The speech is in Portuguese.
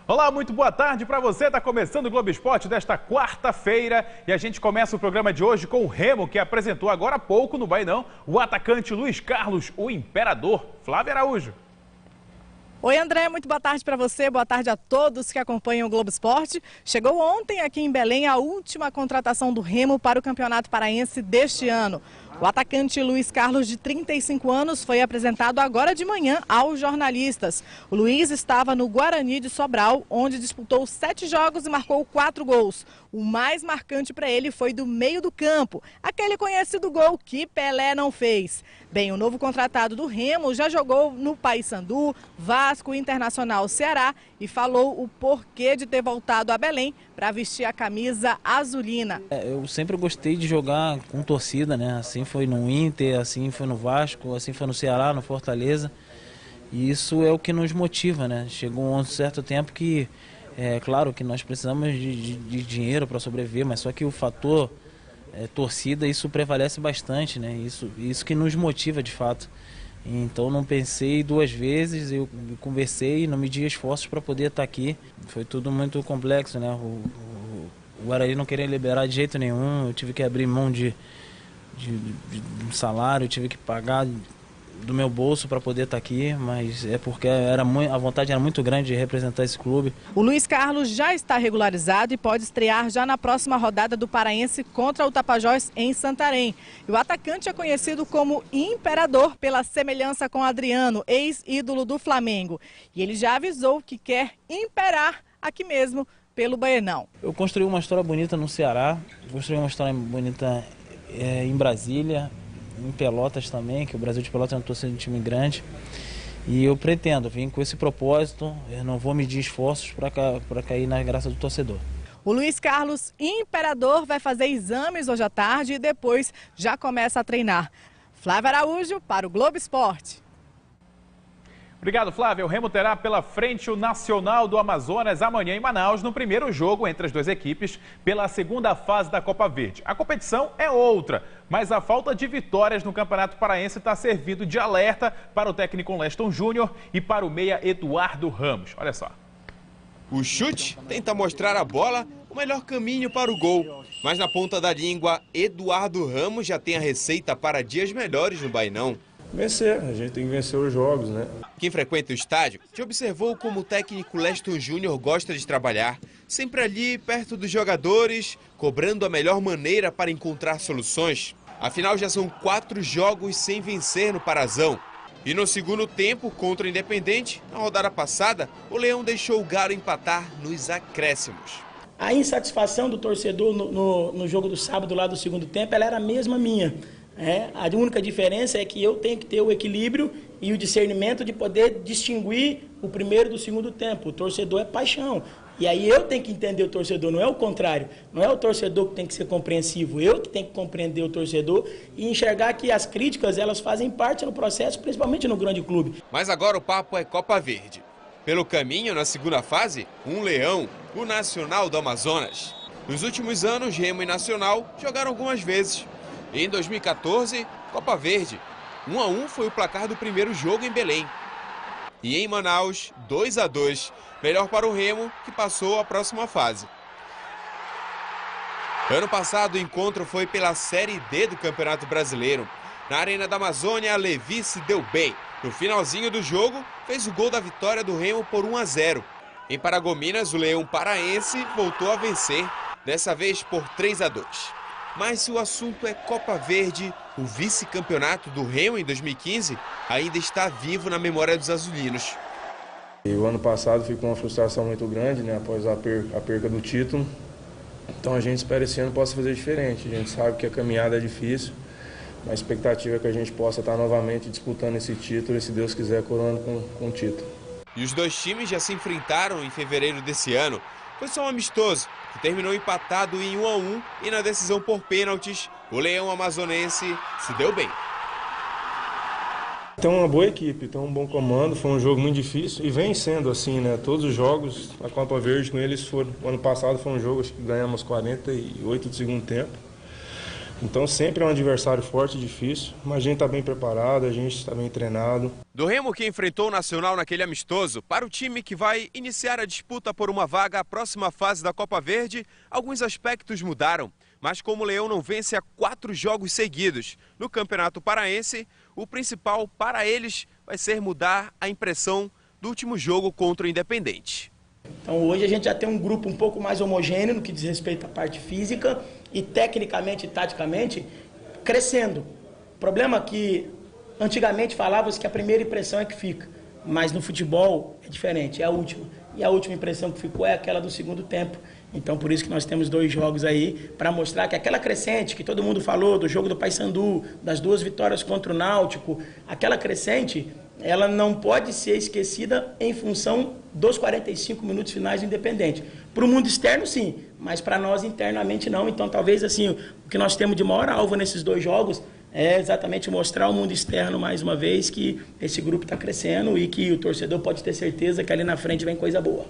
Olá, muito boa tarde para você. Está começando o Globo Esporte desta quarta-feira e a gente começa o programa de hoje com o Remo, que apresentou agora há pouco no Bainão o atacante Luiz Carlos, o Imperador. Flávio Araújo. Oi, André, muito boa tarde para você, boa tarde a todos que acompanham o Globo Esporte. Chegou ontem aqui em Belém a última contratação do Remo para o Campeonato Paraense deste ano. O atacante Luiz Carlos, de 35 anos, foi apresentado agora de manhã aos jornalistas. O Luiz estava no Guarani de Sobral, onde disputou 7 jogos e marcou 4 gols. O mais marcante para ele foi do meio do campo, aquele conhecido gol que Pelé não fez. Bem, o novo contratado do Remo já jogou no Paysandu, Vasco, Internacional, Ceará e falou o porquê de ter voltado a Belém para vestir a camisa azulina. Eu sempre gostei de jogar com torcida, né? Assim foi no Inter, assim foi no Vasco, assim foi no Ceará, no Fortaleza. E isso é o que nos motiva, né? Chegou um certo tempo que, claro que nós precisamos de dinheiro para sobreviver, mas só que o fator torcida, isso prevalece bastante, né? Isso que nos motiva de fato. Então não pensei 2 vezes, eu conversei, não medi esforços para poder estar aqui. Foi tudo muito complexo, né? O Guarani não queria liberar de jeito nenhum, eu tive que abrir mão de salário, eu tive que pagar do meu bolso para poder estar aqui, mas é porque a vontade era muito grande de representar esse clube. O Luiz Carlos já está regularizado e pode estrear já na próxima rodada do Paraense contra o Tapajós em Santarém. E o atacante é conhecido como Imperador pela semelhança com Adriano, ex-ídolo do Flamengo. E ele já avisou que quer imperar aqui mesmo pelo Baenão. Eu construí uma história bonita no Ceará, construí uma história bonita em Brasília, em Pelotas também, que o Brasil de Pelotas é uma torcida de um time grande. E eu pretendo vir com esse propósito, eu não vou medir esforços para cair na graça do torcedor. O Luiz Carlos Imperador vai fazer exames hoje à tarde e depois já começa a treinar. Flávio Araújo para o Globo Esporte. Obrigado, Flávio. O Remo terá pela frente o Nacional do Amazonas amanhã em Manaus, no primeiro jogo entre as 2 equipes pela segunda fase da Copa Verde. A competição é outra, mas a falta de vitórias no Campeonato Paraense está servindo de alerta para o técnico Leston Júnior e para o meia Eduardo Ramos. Olha só. O chute tenta mostrar a bola o melhor caminho para o gol, mas na ponta da língua, Eduardo Ramos já tem a receita para dias melhores no Bainão. Vencer, a gente tem que vencer os jogos, né? Quem frequenta o estádio já observou como o técnico Leston Júnior gosta de trabalhar, sempre ali perto dos jogadores, cobrando a melhor maneira para encontrar soluções. Afinal, já são 4 jogos sem vencer no Parazão. E no segundo tempo, contra o Independente, na rodada passada, o Leão deixou o Galo empatar nos acréscimos. A insatisfação do torcedor no jogo do sábado lá do segundo tempo, ela era a mesma minha. A única diferença é que eu tenho que ter o equilíbrio e o discernimento de poder distinguir o primeiro do segundo tempo. O torcedor é paixão. E aí eu tenho que entender o torcedor, não é o contrário. Não é o torcedor que tem que ser compreensivo, eu que tenho que compreender o torcedor e enxergar que as críticas elas fazem parte no processo, principalmente no grande clube. Mas agora o papo é Copa Verde. Pelo caminho, na segunda fase, um leão, o Nacional do Amazonas. Nos últimos anos, Remo e Nacional jogaram algumas vezes. Em 2014, Copa Verde, 1-1 foi o placar do primeiro jogo em Belém. E em Manaus, 2-2, melhor para o Remo, que passou à próxima fase. Ano passado, o encontro foi pela Série D do Campeonato Brasileiro. Na Arena da Amazônia, Levi se deu bem. No finalzinho do jogo, fez o gol da vitória do Remo por 1-0. Em Paragominas, o Leão Paraense voltou a vencer, dessa vez por 3-2. Mas se o assunto é Copa Verde, o vice-campeonato do Remo em 2015 ainda está vivo na memória dos azulinos. E o ano passado ficou uma frustração muito grande, né, após a perca do título. Então a gente espera esse ano possa fazer diferente. A gente sabe que a caminhada é difícil, mas a expectativa é que a gente possa estar novamente disputando esse título e, se Deus quiser, coroando com o título. E os 2 times já se enfrentaram em fevereiro desse ano. Foi só um amistoso, que terminou empatado em 1-1 e na decisão por pênaltis, o Leão Amazonense se deu bem. Tem uma boa equipe, tem um bom comando, foi um jogo muito difícil e vem sendo assim, né? Todos os jogos, a Copa Verde com eles foram, o ano passado foi um jogo, acho que ganhamos 48 do segundo tempo. Então sempre é um adversário forte e difícil, mas a gente está bem preparado, a gente está bem treinado. Do Remo, que enfrentou o Nacional naquele amistoso, para o time que vai iniciar a disputa por uma vaga à próxima fase da Copa Verde, alguns aspectos mudaram. Mas como o Leão não vence há 4 jogos seguidos no Campeonato Paraense, o principal para eles vai ser mudar a impressão do último jogo contra o Independente. Então hoje a gente já tem um grupo um pouco mais homogêneo no que diz respeito à parte física e tecnicamente e taticamente crescendo. O problema é que antigamente falava-se que a primeira impressão é que fica, mas no futebol é diferente, é a última. E a última impressão que ficou é aquela do segundo tempo. Então por isso que nós temos 2 jogos aí para mostrar que aquela crescente que todo mundo falou do jogo do Paysandu, das 2 vitórias contra o Náutico, aquela crescente, ela não pode ser esquecida em função dos 45 minutos finais do Independente. Para o mundo externo, sim, mas para nós internamente não. Então, talvez assim, o que nós temos de maior alvo nesses 2 jogos é exatamente mostrar ao mundo externo, mais uma vez, que esse grupo está crescendo e que o torcedor pode ter certeza que ali na frente vem coisa boa.